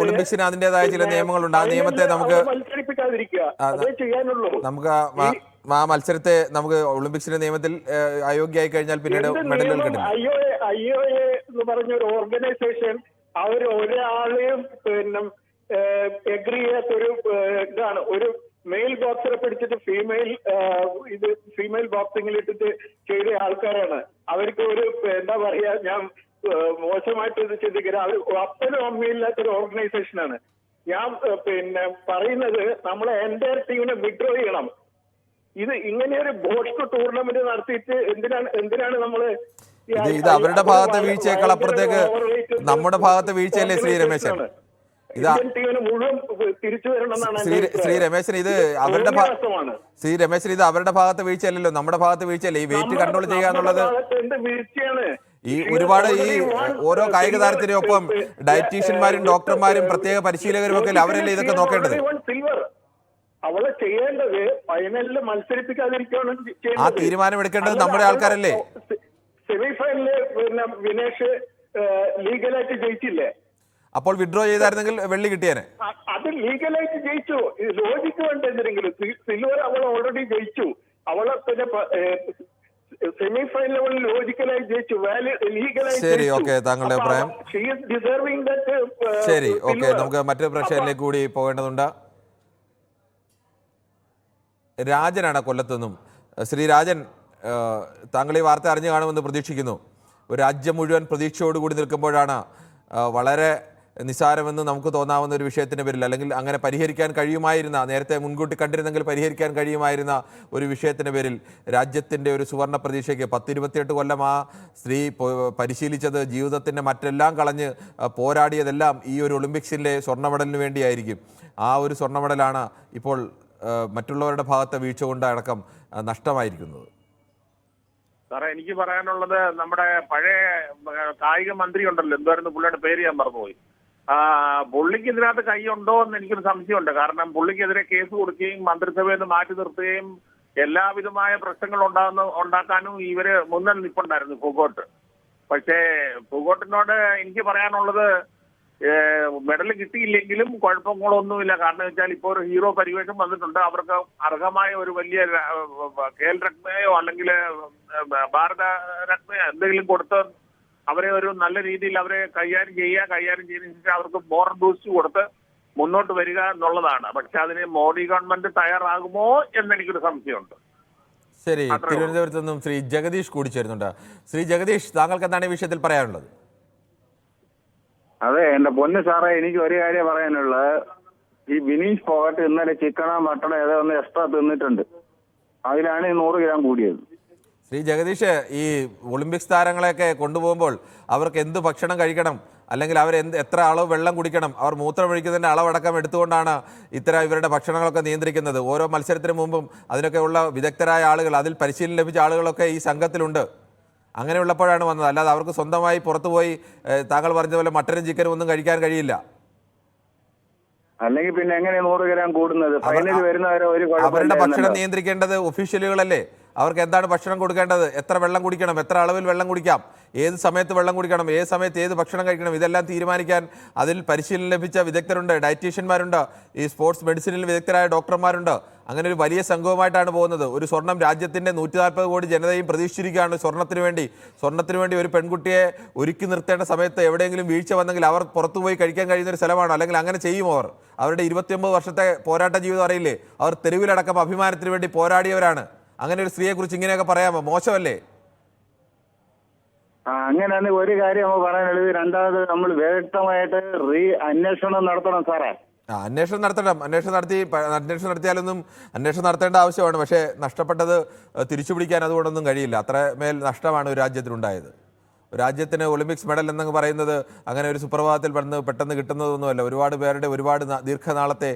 ഒളിമ്പിക്സിന് അതിൻ്റെതായ ചില നിയമങ്ങളുണ്ട്. ആ നിയമത്തെ നമുക്ക് മത്സരിപ്പിക്കാതിരിക്കുക, അതേ ചെയ്യാനുള്ളൂ. നമുക്ക് ആ മത്സരത്തെ നമുക്ക് ഒളിമ്പിക്സിന്റെ നിയമത്തിൽ അയോഗ്യമായി കഴിഞ്ഞാൽ പിന്നീട് മെഡലുകൾ കിട്ടും. IOA എന്ന് പറഞ്ഞ ഒരു ഓർഗനൈസേഷൻ അവർ ഒരാളെയും എഗ്രി ചെയ്യാത്തൊരു ഇതാണ്. ഒരു മെയിൽ ബോക്സറെ പിടിച്ചിട്ട് ഫീമെയിൽ ബോക്സിംഗിൽ ഇട്ടിട്ട് ചെയ്ത ആൾക്കാരാണ്. അവർക്ക് ഒരു എന്താ പറയാ, ഞാൻ മോശമായിട്ട് ഇത് ചിന്തിക്കരുത്. അവർ അപ്പനും അമ്മയില്ലാത്തൊരു ഓർഗനൈസേഷനാണ്. ഞാൻ പറയുന്നത് നമ്മളെ എൻ്റയർ ടീമിനെ വിഡ്രോ ചെയ്യണം. ഇത് ഇങ്ങനെയൊരു ബോക്സ് ടൂർണമെന്റ് നടത്തിയിട്ട് എന്തിനാണ് നമ്മള് ഇത് അവരുടെ ഭാഗത്തെ വീഴ്ചയേക്കാൾ അപ്പുറത്തേക്ക് നമ്മുടെ ഭാഗത്തെ വീഴ്ചയല്ലേ ശ്രീ രമേശൻ? ശ്രീ രമേശൻ, ഇത് അവരുടെ ഇത് അവരുടെ ഭാഗത്തെ വീഴ്ചയല്ലല്ലോ, നമ്മുടെ ഭാഗത്തെ വീഴ്ചയല്ലേ? ഈ വെയിറ്റ് കൺട്രോൾ ചെയ്യുക എന്നുള്ളത് ഈ ഒരുപാട് ഈ ഓരോ കായിക താരത്തിനും ഒപ്പം ഡയറ്റീഷ്യന്മാരും ഡോക്ടർമാരും പ്രത്യേക പരിശീലകരും ഒക്കെ അവരല്ലേ ഇതൊക്കെ നോക്കേണ്ടത്? അവളെ ചെയ്യേണ്ടത് ഫൈനലിൽ മത്സരിപ്പിക്കാതിരിക്കുകയാണ്. ആ തീരുമാനം എടുക്കേണ്ടത് നമ്മുടെ ആൾക്കാരല്ലേ? സെമിഫൈനലില് വിനേഷ് ലീഗലായിട്ട് ജയിച്ചില്ലേ? അപ്പോൾ വിഡ്രോ ചെയ്തായിരുന്നെങ്കിൽ വെള്ളി കിട്ടിയേനെ. അത് ലീഗലായിട്ട് ജയിച്ചു. ലോജിക്ക് വേണ്ട എന്തെങ്കിലും. സിൽവർ അവൾ ഓൾറെഡി ജയിച്ചു. അവളെ പിന്നെ സെമിഫൈനൽ ലോജിക്കലായി ജയിച്ചു, ലീഗലായി. ശരി, ഓക്കെ, താങ്കളുടെ അഭിപ്രായം ശരി. ഓക്കെ, നമുക്ക് മറ്റൊരു പ്രശ്നത്തിലേക്ക് കൂടി പോകേണ്ടതുണ്ട്. രാജനാണ് കൊല്ലത്തുനിന്നും. ശ്രീ രാജൻ, താങ്കൾ ഈ വാർത്ത അറിഞ്ഞു കാണുമെന്ന് പ്രതീക്ഷിക്കുന്നു. ഒരു രാജ്യം മുഴുവൻ പ്രതീക്ഷയോടുകൂടി നിൽക്കുമ്പോഴാണ് വളരെ നിസ്സാരമെന്ന് നമുക്ക് തോന്നാവുന്ന ഒരു വിഷയത്തിൻ്റെ പേരിൽ, അല്ലെങ്കിൽ അങ്ങനെ പരിഹരിക്കാൻ കഴിയുമായിരുന്ന, നേരത്തെ മുൻകൂട്ടി കണ്ടിരുന്നെങ്കിൽ പരിഹരിക്കാൻ കഴിയുമായിരുന്ന ഒരു വിഷയത്തിൻ്റെ പേരിൽ രാജ്യത്തിൻ്റെ ഒരു സുവർണ പ്രതീക്ഷയ്ക്ക് 10-28 കൊല്ലം ആ സ്ത്രീ പരിശീലിച്ചത്, ജീവിതത്തിൻ്റെ മറ്റെല്ലാം കളഞ്ഞ് പോരാടിയതെല്ലാം ഈ ഒരു ഒളിമ്പിക്സിൻ്റെ സ്വർണ്ണ മെഡലിന് വേണ്ടിയായിരിക്കും. ആ ഒരു സ്വർണ്ണ മെഡലാണ് ഇപ്പോൾ മറ്റുള്ളവരുടെ ഭാഗത്തെ വീഴ്ച കൊണ്ട് അടക്കം നഷ്ടമായിരിക്കുന്നത്. സാറേ, എനിക്ക് പറയാനുള്ളത്, നമ്മുടെ പഴയ കായിക മന്ത്രി ഉണ്ടല്ലോ, എന്തായിരുന്നു പുള്ളിയുടെ പേര്, ഞാൻ മറന്നുപോയി. പുള്ളിക്ക് ഇതിനകത്ത് കൈയുണ്ടോ എന്ന് എനിക്കൊരു സംശയമുണ്ട്. കാരണം പുള്ളിക്കെതിരെ കേസ് കൊടുക്കുകയും മന്ത്രിസഭയിൽ നിന്ന് മാറ്റി നിർത്തുകയും എല്ലാവിധമായ പ്രശ്നങ്ങൾ ഉണ്ടാക്കാനും ഇവര് മുന്നിൽ നിൽപ്പുണ്ടായിരുന്നു ഫുഗോട്ട്. പക്ഷേ ഫുഗോട്ടിനോട് എനിക്ക് പറയാനുള്ളത്, മെഡൽ കിട്ടിയില്ലെങ്കിലും കുഴപ്പങ്ങളൊന്നുമില്ല. കാരണം വെച്ചാൽ ഇപ്പോൾ ഒരു ഹീറോ പരിവേഷം വന്നിട്ടുണ്ട്. അവർക്ക് അർഹമായ ഒരു വലിയ ഖേൽ രത്നയോ അല്ലെങ്കിൽ ഭാരത രത്നയോ എന്തെങ്കിലും കൊടുത്ത് അവരെ ഒരു നല്ല രീതിയിൽ അവരെ കൈകാര്യം ചെയ്തതിന് അവർക്ക് മോറൽ ബൂസ്റ്റ് കൊടുത്ത് മുന്നോട്ട് വരിക എന്നുള്ളതാണ്. പക്ഷെ അതിന് മോഡി ഗവൺമെന്റ് തയ്യാറാകുമോ എന്നെനിക്കൊരു സംശയമുണ്ട്. ശരി, തിരുവനന്തപുരത്ത് നിന്നും ശ്രീ ജഗദീഷ് കൂടി ചേരുന്നുണ്ട്. ശ്രീ ജഗദീഷ്, താങ്കൾക്ക് എന്താണ് ഈ വിഷയത്തിൽ പറയാനുള്ളത്? അതെ, എന്റെ പൊന്ന് സാറേ, എനിക്ക് ഒരു കാര്യം പറയാനുള്ളത്, ഈ വിനീഷ് ഫോഗട്ട് ഇന്നലെ ചിക്കണോ മട്ടണോ ഏതോ ഒന്ന് എക്സ്ട്രാ തിന്നിട്ടുണ്ട്. അതിലാണ് 100 ഗ്രാം കൂടിയത്. ശ്രീ ജഗദീഷ്, ഈ ഒളിമ്പിക്സ് താരങ്ങളെയൊക്കെ കൊണ്ടുപോകുമ്പോൾ അവർക്ക് എന്ത് ഭക്ഷണം കഴിക്കണം, അല്ലെങ്കിൽ അവർ എത്ര അളവ് വെള്ളം കുടിക്കണം, അവർ മൂത്രമൊഴിക്കുന്നതിൻ്റെ അളവടക്കം എടുത്തുകൊണ്ടാണ് ഇത്തരം ഇവരുടെ ഭക്ഷണങ്ങളൊക്കെ നിയന്ത്രിക്കുന്നത്. ഓരോ മത്സരത്തിന് മുമ്പും അതിനൊക്കെയുള്ള വിദഗ്ധരായ ആളുകൾ, അതിൽ പരിശീലനം ലഭിച്ച ആളുകളൊക്കെ ഈ സംഘത്തിലുണ്ട്. അങ്ങനെയുള്ളപ്പോഴാണ് വന്നത്. അല്ലാതെ അവർക്ക് സ്വന്തമായി പുറത്തുപോയി താങ്കൾ പറഞ്ഞതുപോലെ മട്ടനും ചിക്കനും ഒന്നും കഴിക്കാൻ കഴിയില്ല. അല്ലെങ്കിൽ പിന്നെ എങ്ങനെ 100 ഗ്രാം കൂടുന്നത്? ഫൈനൽ വരുന്നവരെ ഒരു അവരുടെ ഭക്ഷണം നിയന്ത്രിക്കേണ്ടത് ഒഫീഷ്യലുകളല്ലേ? അവർക്ക് എന്താണ് ഭക്ഷണം കൊടുക്കേണ്ടത്, എത്ര വെള്ളം കുടിക്കണം, എത്ര അളവിൽ വെള്ളം കുടിക്കാം, ഏത് സമയത്ത് വെള്ളം കുടിക്കണം, ഏത് സമയത്ത് ഏത് ഭക്ഷണം കഴിക്കണം, ഇതെല്ലാം തീരുമാനിക്കാൻ അതിൽ പരിശീലനം ലഭിച്ച വിദഗ്ധരുണ്ട്, ഡയറ്റീഷ്യന്മാരുണ്ട്, ഈ സ്പോർട്സ് മെഡിസിനിൽ വിദഗ്ധരായ ഡോക്ടർമാരുണ്ട്. അങ്ങനെ ഒരു വലിയ സംഘവുമായിട്ടാണ് പോകുന്നത്. ഒരു സ്വർണം രാജ്യത്തിൻ്റെ 140 കോടി ജനതയും പ്രതീക്ഷിച്ചിരിക്കുകയാണ് സ്വർണത്തിന് വേണ്ടി. ഒരു പെൺകുട്ടിയെ ഒരുക്കി നിർത്തേണ്ട സമയത്ത് എവിടെയെങ്കിലും വീഴ്ച വന്നെങ്കിൽ അവർ പുറത്തുപോയി കഴിക്കാൻ കഴിയുന്ന ഒരു സ്ഥലമാണ്. അല്ലെങ്കിൽ അങ്ങനെ ചെയ്യും അവർ. അവരുടെ 29 വർഷത്തെ പോരാട്ട ജീവിതം അറിയില്ലേ? അവർ തെരുവിലടക്കം അഭിമാനത്തിന് വേണ്ടി പോരാടിയവരാണ്. അങ്ങനെ ഒരു സ്ത്രീയെക്കുറിച്ച് ഇങ്ങനെയൊക്കെ പറയാമോ? മോശമല്ലേ? അങ്ങനെയാണ് ഒരു കാര്യം നമ്മൾ പറയാനുള്ളത്. രണ്ടാമത് നമ്മൾ വ്യക്തമായിട്ട് അന്വേഷണം നടത്തണം സാറേ. അന്വേഷണം നടത്തിയാലൊന്നും അന്വേഷണം നടത്തേണ്ട ആവശ്യമാണ്. പക്ഷേ നഷ്ടപ്പെട്ടത് തിരിച്ചു പിടിക്കാൻ അതുകൊണ്ടൊന്നും കഴിയില്ല. അത്രമേൽ നഷ്ടമാണ് ഒരു രാജ്യത്തിനുണ്ടായത്. രാജ്യത്തിന് ഒളിമ്പിക്സ് മെഡൽ എന്നൊക്കെ പറയുന്നത് അങ്ങനെ ഒരു സുപ്രഭാതത്തിൽ പെട്ടെന്ന് കിട്ടുന്നതൊന്നുമല്ല. ഒരുപാട് പേരുടെ ഒരുപാട് ദീർഘനാളത്തെ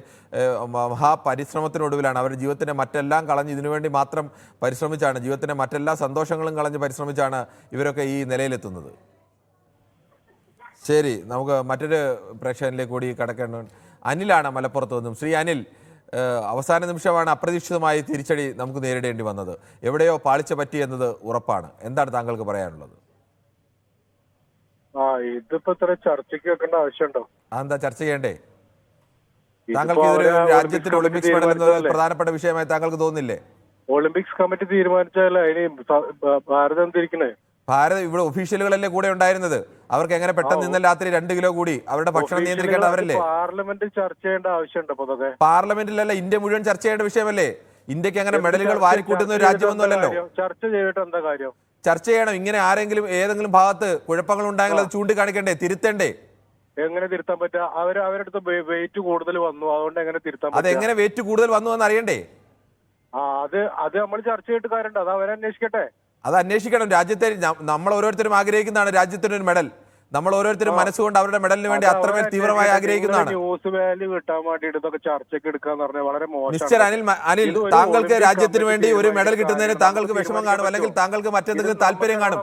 മഹാപരിശ്രമത്തിനൊടുവിലാണ്. അവരുടെ ജീവിതത്തിൻ്റെ മറ്റെല്ലാം കളഞ്ഞ് ഇതിനുവേണ്ടി മാത്രം പരിശ്രമിച്ചാണ്, ജീവിതത്തിൻ്റെ മറ്റെല്ലാ സന്തോഷങ്ങളും കളഞ്ഞ് പരിശ്രമിച്ചാണ് ഇവരൊക്കെ ഈ നിലയിലെത്തുന്നത്. ശരി, നമുക്ക് മറ്റൊരു പ്രേക്ഷകനിലേക്ക് കൂടി കടക്കേണ്ടതുണ്ട്. അനിലാണ് മലപ്പുറത്ത് നിന്നും. ശ്രീ അനിൽ, അവസാന നിമിഷമാണ് അപ്രതീക്ഷിതമായി തിരിച്ചടി നമുക്ക് നേരിടേണ്ടി വന്നത്. എവിടെയോ പാളിച്ച പറ്റി എന്നത് ഉറപ്പാണ്. എന്താണ് താങ്കൾക്ക് പറയാനുള്ളത്? ഇതിപ്പോ ഇത്ര ചർച്ചയ്ക്ക് വെക്കേണ്ട ആവശ്യമുണ്ടോ? അതെന്താ ചർച്ച ചെയ്യണ്ടേ? താങ്കൾക്ക് ഇതൊരു രാജ്യത്തിന് ഒളിമ്പിക്സ് മെഡൽ എന്നത് പ്രധാനപ്പെട്ട വിഷയമായി താങ്കൾക്ക് തോന്നുന്നില്ലേ? ഒളിമ്പിക്സ് കമ്മിറ്റി തീരുമാനിച്ചാൽ അതിന് ഭാരതം തിരിക്കണേ. ഇവിടെ ഒഫീഷ്യലുകളല്ലേ കൂടെ ഉണ്ടായിരുന്നത്. അവർക്ക് എങ്ങനെ പെട്ടെന്ന് ഇന്നലെ രാത്രി 2 കിലോ കൂടി അവരുടെ ഭക്ഷണം നിയന്ത്രിക്കേണ്ടവരല്ലേ? പാർലമെന്റിൽ ചർച്ച ചെയ്യേണ്ട ആവശ്യമുണ്ട്. പാർലമെന്റിലല്ല, ഇന്ത്യ മുഴുവൻ ചർച്ച ചെയ്യേണ്ട വിഷയമല്ലേ? ഇന്ത്യക്ക് അങ്ങനെ മെഡലുകൾ വാരിക്കൂട്ടുന്ന ഒരു രാജ്യമൊന്നുമല്ലല്ലോ. ചർച്ച ചെയ്തിട്ട് എന്താ കാര്യം? ചർച്ച ചെയ്യണം. ഇങ്ങനെ ഏതെങ്കിലും ഭാഗത്ത് കുഴപ്പങ്ങൾ ഉണ്ടായെങ്കിൽ അത് ചൂണ്ടിക്കാണിക്കണ്ടേ, തിരുത്തണ്ടേ? എങ്ങനെ തിരുത്താൻ പറ്റുക? അവരുടെ അടുത്ത് വെയിറ്റ് കൂടുതൽ വന്നു, അതുകൊണ്ട് എങ്ങനെ തിരുത്താൻ? അതെങ്ങനെ വെയിറ്റ് കൂടുതൽ വന്നു എന്ന് അറിയണ്ടേ? അത് നമ്മൾ ചർച്ച ചെയ്തിട്ട് കാര്യമുണ്ട്. അത് അവരന്വേഷിക്കട്ടെ. അത് അന്വേഷിക്കണം. രാജ്യത്തെ നമ്മൾ ഓരോരുത്തരും ആഗ്രഹിക്കുന്നതാണ് രാജ്യത്തിന് ഒരു മെഡൽ. നമ്മൾ ഓരോരുത്തരും മനസ്സുകൊണ്ട് അവരുടെ മെഡലിന് വേണ്ടി അത്രമേൽ തീവ്രമായി ആഗ്രഹിക്കുന്നതാണ്. ന്യൂസ് വാല്യൂ കിട്ടാൻ വേണ്ടിയിട്ട് ഇതൊക്കെ ചർച്ചയ്ക്ക് എടുക്കാന്ന് പറഞ്ഞാൽ വളരെ മോശം. മിസ്റ്റർ അനിൽ, താങ്കൾക്ക് രാജ്യത്തിന് വേണ്ടി ഒരു മെഡൽ കിട്ടുന്നതിന് താങ്കൾക്ക് വിഷമം കാണും, അല്ലെങ്കിൽ താങ്കൾക്ക് മറ്റെന്തെങ്കിലും താല്പര്യം കാണും.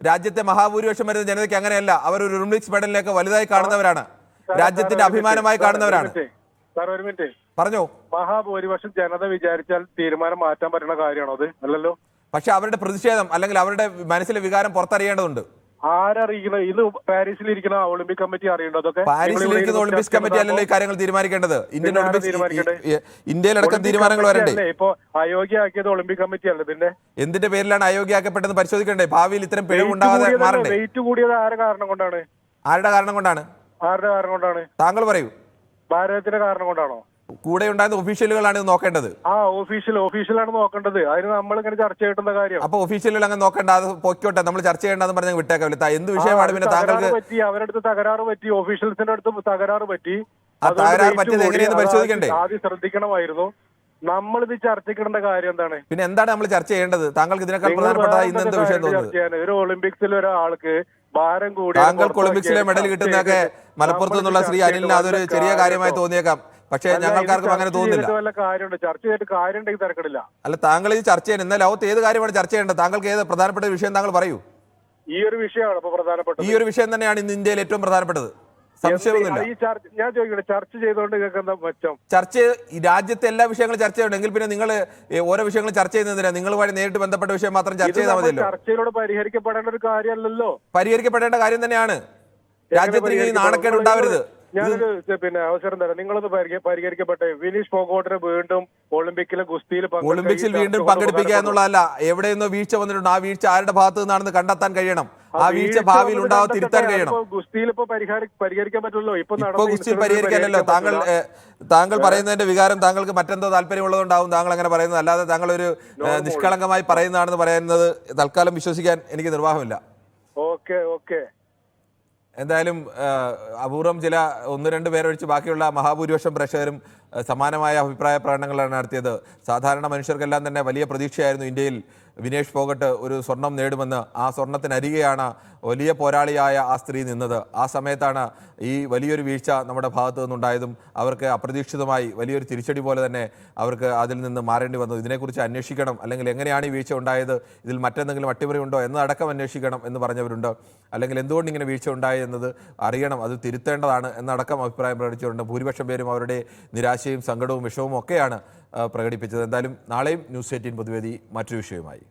രാജ്യത്തെ മഹാഭൂരിപക്ഷം വരുന്ന ജനതയ്ക്ക് അങ്ങനെയല്ല. അവർ ഒരു ഒളിമ്പിക്സ് മെഡലിലേക്ക് വലുതായി കാണുന്നവരാണ്, രാജ്യത്തിന്റെ അഭിമാനമായി കാണുന്നവരാണ്. സാർ ഒരു മിനിറ്റ് പറഞ്ഞോ. മഹാഭൂരിപക്ഷം ജനത വിചാരിച്ചാൽ തീരുമാനം മാറ്റാൻ പറ്റുന്ന കാര്യമാണോ അത്? അല്ലല്ലോ. പക്ഷെ അവരുടെ പ്രതിഷേധം അല്ലെങ്കിൽ അവരുടെ മനസ്സിലെ വികാരം പുറത്തറിയേണ്ടതുണ്ട്. ആരറിയിക്കുന്നത്? ഇത് പാരീസിലിരിക്കുന്ന ഒളിമ്പിക് കമ്മിറ്റി അറിയേണ്ടത്. അതൊക്കെ പാരീസിലിരിക്കുന്ന ഒളിമ്പിക്സ് കമ്മിറ്റി അല്ലല്ലോ ഈ കാര്യങ്ങൾ തീരുമാനിക്കേണ്ടത്. ഇന്ത്യയിലടക്കം തീരുമാനങ്ങൾ വരണ്ടേ? ഇപ്പൊ അയോഗ്യയാക്കിയത് ഒളിമ്പിക് കമ്മിറ്റി അല്ല. പിന്നെ എന്തിന്റെ പേരിലാണ് അയോഗ്യയാക്കപ്പെട്ടെന്ന് പരിശോധിക്കണ്ടേ? ഭാവിയിൽ ഇത്തരം പിഴവുണ്ടാകാതെ മാറണ്ടേ? വെയിറ്റ് കൂടിയത് ആരുടെ കാരണം കൊണ്ടാണ്? ആരുടെ കാരണം കൊണ്ടാണ്? ആരുടെ കാരണം കൊണ്ടാണ്? താങ്കൾ പറയൂ. ഭാരതത്തിന്റെ കാരണം കൊണ്ടാണോ? കൂടെ ഉണ്ടായിരുന്ന ഒഫീഷ്യലുകളാണ് ഇത് നോക്കേണ്ടത്. ഒഫീഷ്യലാണ് നോക്കേണ്ടത്. അതിന് നമ്മൾ ഇങ്ങനെ ചർച്ച ചെയ്യേണ്ട കാര്യം. അപ്പൊ ഒഫീഷ്യലുകൾ അങ്ങനെ നോക്കേണ്ട, അത് പൊയ്ക്കോട്ടെ, നമ്മൾ ചർച്ച ചെയ്യേണ്ടെന്ന് പറഞ്ഞാൽ വിട്ടേക്കാവില്ല. എന്ത് വിഷയമാണ് പിന്നെ താങ്കൾക്ക്? അവരുടെ അടുത്ത് തകരാറ് പറ്റി, ഓഫീഷ്യൽസിന്റെ അടുത്ത് തകരാറ് പറ്റി. ആ തകരാറ് പറ്റിയത് എങ്ങനെയെന്ന് പരിശോധിക്കണ്ടേ? ആദ്യം ശ്രദ്ധിക്കണമായിരുന്നു. നമ്മളിത് ചർച്ചയ്ക്കിടേണ്ട കാര്യം എന്താണ്? പിന്നെ എന്താണ് നമ്മൾ ചർച്ച ചെയ്യേണ്ടത്? താങ്കൾക്ക് ഇതിനേക്കാൾ പ്രധാനപ്പെട്ട ഇന്ന് എന്ത് വിഷയം തോന്നുന്നത്? ഒരു ഒളിമ്പിക്സിൽ ഒരാൾക്ക് ഭാരം കൂടി, താങ്കൾക്ക് ഒളിമ്പിക്സിലെ മെഡൽ കിട്ടുന്നതൊക്കെ മലപ്പുറത്ത് നിന്നുള്ള ശ്രീ അനിലിന് അതൊരു ചെറിയ കാര്യമായി തോന്നിയേക്കാം. പക്ഷേ ഞങ്ങൾക്കാർക്കും അങ്ങനെ തോന്നുന്നില്ല. ചർച്ച ചെയ്തിട്ട് കാര്യം തിരക്കിടില്ല. അല്ല, താങ്കൾ ഇത് ചർച്ച ചെയ്യാൻ എന്നാൽ ലോകത്ത് ഏത് കാര്യമാണ് ചർച്ച ചെയ്യേണ്ടത്? താങ്കൾക്ക് ഏത് പ്രധാനപ്പെട്ട വിഷയം താങ്കൾ പറയൂ. ഈ ഒരു വിഷയമാണ് ഇപ്പൊ പ്രധാനപ്പെട്ടത്. ഈ ഒരു വിഷയം തന്നെയാണ് ഇന്ന് ഇന്ത്യയിൽ ഏറ്റവും പ്രധാനപ്പെട്ടത്. സംശയമൊന്നുമില്ല. ഞാൻ ചോദിക്കട്ടെ, ചർച്ച ചെയ്തുകൊണ്ട് കേൾക്കുന്ന മെച്ചം? രാജ്യത്തെ എല്ലാ വിഷയങ്ങളും ചർച്ച ചെയ്യണം. എങ്കിൽ പിന്നെ നിങ്ങൾ ഓരോ വിഷയങ്ങളും ചർച്ച ചെയ്യുന്നതിനാ നിങ്ങളുമായി നേരിട്ട് ബന്ധപ്പെട്ട വിഷയം മാത്രം ചർച്ച ചെയ്താൽ മതിയല്ലോ. ചർച്ചയിലൂടെ പരിഹരിക്കപ്പെടേണ്ട ഒരു കാര്യമല്ലല്ലോ. പരിഹരിക്കപ്പെടേണ്ട കാര്യം തന്നെയാണ്. രാജ്യത്തിന് ഈ നാണക്കേട് ഉണ്ടാവരുത്. ഞാനൊരു അവസരം തരാം. നിങ്ങളൊന്ന് പരിഹരിക്കപ്പെട്ടെ. വിനീഷ് ഫോഗോട്ടിനെ വീണ്ടും ഒളിമ്പിക്സിൽ വീണ്ടും പങ്കെടുപ്പിക്കുക എന്നുള്ളതല്ല. എവിടെയെന്നോ വീഴ്ച വന്നിട്ടുണ്ട്. ആ വീഴ്ച ആരുടെ ഭാഗത്ത് നിന്നാണെന്ന് കണ്ടെത്താൻ കഴിയണം. ആ വീഴ്ച ഭാവിയിൽ ഉണ്ടാവാൻ തിരുത്താൻ കഴിയണം. ഗുസ്തിയിൽ ഇപ്പൊ പരിഹരിക്കാൻ പറ്റുമല്ലോ. ഇപ്പൊ ഗുസ്തിയിൽ പരിഹരിക്കാനല്ലോ. താങ്കൾ പറയുന്നതിന്റെ വികാരം താങ്കൾക്ക് മറ്റെന്തോ താല്പര്യമുള്ളതുകൊണ്ടാവും താങ്കൾ അങ്ങനെ പറയുന്നത്. അല്ലാതെ താങ്കൾ ഒരു നിഷ്കളങ്കമായി പറയുന്നതാണെന്ന് പറയുന്നത് തൽക്കാലം വിശ്വസിക്കാൻ എനിക്ക് നിർവാഹമില്ല. ഓക്കെ. എന്തായാലും അപൂർവം ചില 1-2 പേരൊഴിച്ച് ബാക്കിയുള്ള മഹാഭൂരിപക്ഷം പ്രേക്ഷകരും സമാനമായ അഭിപ്രായ പ്രകടനങ്ങളാണ് നടത്തിയത്. സാധാരണ മനുഷ്യർക്കെല്ലാം തന്നെ വലിയ പ്രതീക്ഷയായിരുന്നു ഇന്ത്യയിൽ വിനേഷ് ഫോഗട്ട് ഒരു സ്വർണം നേടുമെന്ന്. ആ സ്വർണത്തിനരികെയാണ് വലിയ പോരാളിയായ ആ സ്ത്രീ നിന്നത്. ആ സമയത്താണ് ഈ വലിയൊരു വീഴ്ച നമ്മുടെ ഭാഗത്തു നിന്നുണ്ടായതും അവർക്ക് അപ്രതീക്ഷിതമായി വലിയൊരു തിരിച്ചടി പോലെ തന്നെ അവർക്ക് അതിൽ നിന്ന് മാറേണ്ടി വന്നു. ഇതിനെക്കുറിച്ച് അന്വേഷിക്കണം, അല്ലെങ്കിൽ എങ്ങനെയാണ് ഈ വീഴ്ച ഉണ്ടായത്, ഇതിൽ മറ്റെന്തെങ്കിലും അട്ടിമറി ഉണ്ടോ എന്നടക്കം അന്വേഷിക്കണം എന്ന് പറഞ്ഞവരുണ്ട്. അല്ലെങ്കിൽ എന്തുകൊണ്ട് ഇങ്ങനെ വീഴ്ച ഉണ്ടായി എന്നത് അറിയണം, അത് തിരുത്തേണ്ടതാണ് എന്നടക്കം അഭിപ്രായം പ്രകടിപ്പിച്ചിട്ടുണ്ട്. ഭൂരിപക്ഷം പേരും അവരുടെ നിരാശയും സങ്കടവും വിഷമവും ഒക്കെയാണ് പ്രകടിപ്പിച്ചത്. എന്തായാലും നാളെയും ന്യൂസ് 18 പൊതുവേദി മറ്റൊരു വിഷയവുമായി.